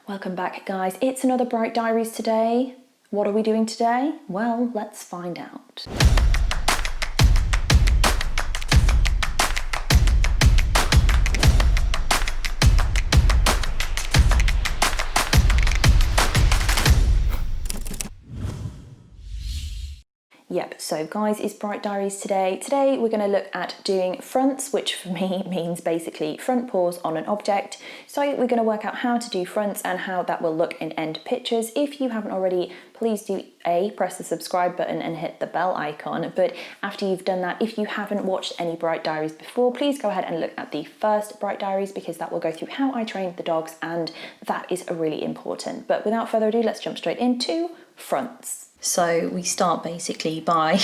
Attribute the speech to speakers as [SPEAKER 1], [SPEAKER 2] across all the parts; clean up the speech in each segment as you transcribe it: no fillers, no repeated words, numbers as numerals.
[SPEAKER 1] Welcome back, guys. It's another Bryt Diaries today. What are we doing today? Well, let's find out. Yep, so guys, it's Bryt Diaries today. Today we're going to look at doing fronts, which for me means basically front paws on an object. So we're going to work out how to do fronts and how that will look in end pictures. If you haven't already, please do press the subscribe button and hit the bell icon. But after you've done that, if you haven't watched any Bryt Diaries before, please go ahead and look at the first Bryt Diaries because that will go through how I trained the dogs, and that is really important. But without further ado, let's jump straight into fronts. So we start basically by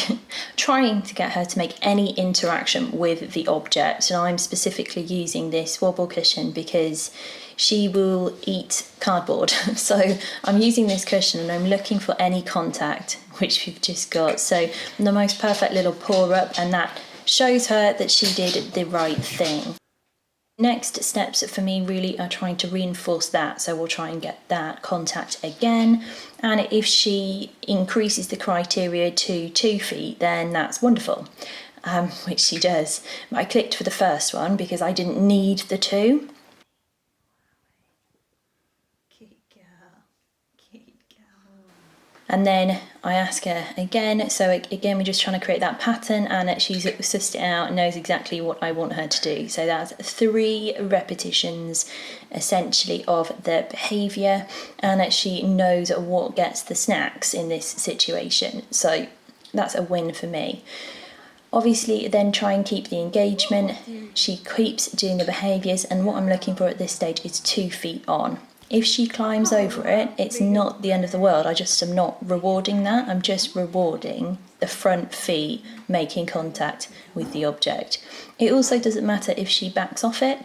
[SPEAKER 1] trying to get her to make any interaction with the object, and I'm specifically using this wobble cushion because she will eat cardboard. So I'm using this cushion and I'm looking for any contact, which we've just got. So the most perfect little paw up, and that shows her that she did the right thing. Next steps for me really are trying to reinforce that, so we'll try and get that contact again, and if she increases the criteria to 2 feet, then that's wonderful, which she does. I clicked for the first one because I didn't need the 2. And then I ask her again, so again we're just trying to create that pattern, and she's sussed it out and knows exactly what I want her to do. So that's 3 repetitions essentially of the behaviour, and she knows what gets the snacks in this situation. So that's a win for me. Obviously then try and keep the engagement. She keeps doing the behaviours, and what I'm looking for at this stage is 2 feet on. If she climbs over it, it's not the end of the world. I just am not rewarding that. I'm just rewarding the front feet making contact with the object. It also doesn't matter if she backs off it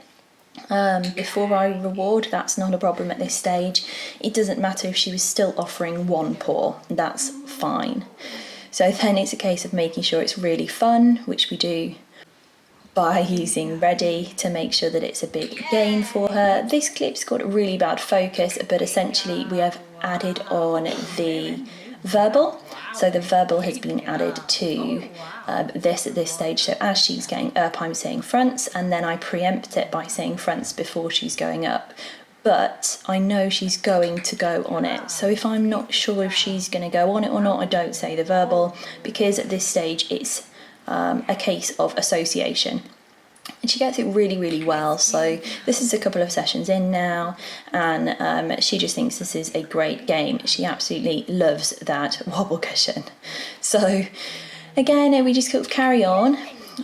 [SPEAKER 1] before I reward. That's not a problem at this stage. It doesn't matter if she was still offering 1 paw. That's fine. So then it's a case of making sure it's really fun, which we do by using Ready to make sure that it's a big gain for her. This clip's got a really bad focus, but essentially we have added on the verbal. So the verbal has been added to this at this stage. So as she's going up, I'm saying fronts, and then I preempt it by saying fronts before she's going up. But I know she's going to go on it. So if I'm not sure if she's going to go on it or not, I don't say the verbal, because at this stage it's a case of association, and she gets it really, really well. So this is a couple of sessions in now, and she just thinks this is a great game. She absolutely loves that wobble cushion. So again, we just sort of carry on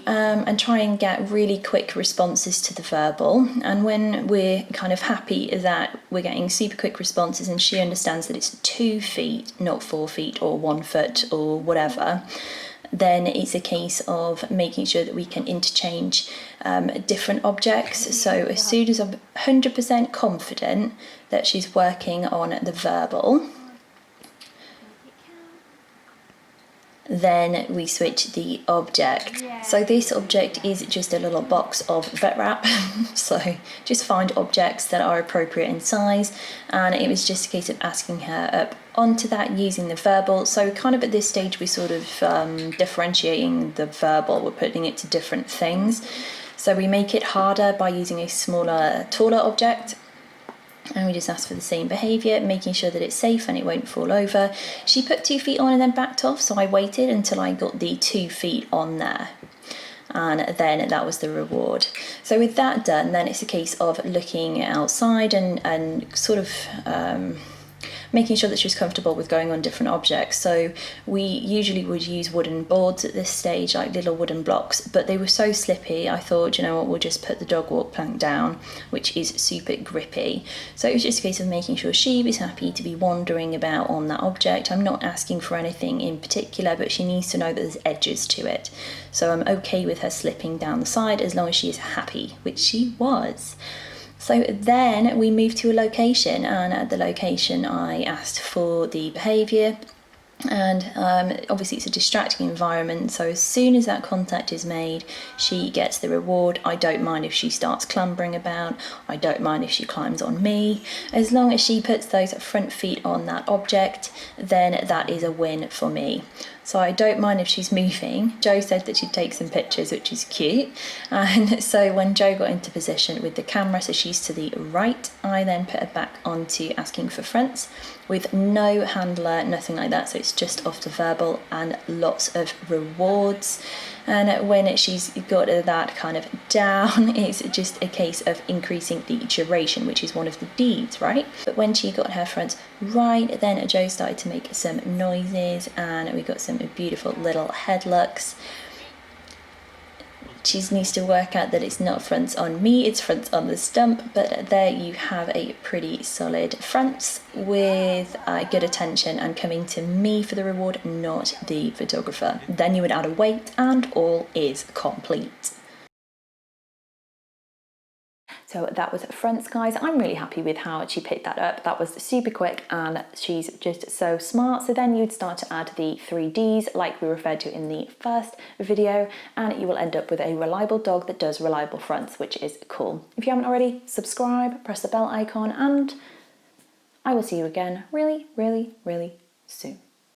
[SPEAKER 1] and try and get really quick responses to the verbal, and when we're kind of happy that we're getting super quick responses and she understands that it's 2 feet, not 4 feet or 1 foot or whatever, then it's a case of making sure that we can interchange different objects. So as soon as I'm 100% confident that she's working on the verbal, then we switch the object. So this object is just a little box of vet wrap. So just find objects that are appropriate in size, and it was just a case of asking her up onto that using the verbal. So kind of at this stage we're sort of differentiating the verbal, we're putting it to different things. So we make it harder by using a smaller, taller object, and we just ask for the same behaviour, making sure that it's safe and it won't fall over. She put 2 feet on and then backed off, so I waited until I got the 2 feet on there, and then that was the reward. So with that done, then it's a case of looking outside and sort of making sure that she's comfortable with going on different objects. So we usually would use wooden boards at this stage, like little wooden blocks, but they were so slippy, I thought, you know what, we'll just put the dog walk plank down, which is super grippy. So it was just a case of making sure she was happy to be wandering about on that object. I'm not asking for anything in particular, but she needs to know that there's edges to it. So I'm okay with her slipping down the side as long as she is happy, which she was. So then we moved to a location, and at the location I asked for the behaviour, And obviously it's a distracting environment, so as soon as that contact is made, she gets the reward. I don't mind if she starts clambering about, I don't mind if she climbs on me. As long as she puts those front feet on that object, then that is a win for me. So I don't mind if she's moving. Jo said that she'd take some pictures, which is cute. And so when Jo got into position with the camera, so she's to the right, I then put her back onto asking for fronts with no handler, nothing like that. So it's just off the verbal and lots of rewards. And when she's got that kind of down, it's just a case of increasing the duration, which is one of the Ds, right? But when she got her fronts right, then Jo started to make some noises and we got some beautiful little head looks. She needs to work out that it's not fronts on me, it's fronts on the stump, but there you have a pretty solid fronts with good attention and coming to me for the reward, not the photographer. Then you would add a weight and all is complete. So that was fronts, guys. I'm really happy with how she picked that up. That was super quick and she's just so smart. So then you'd start to add the 3Ds like we referred to in the first video, and you will end up with a reliable dog that does reliable fronts, which is cool. If you haven't already, subscribe, press the bell icon, and I will see you again really, really, really soon.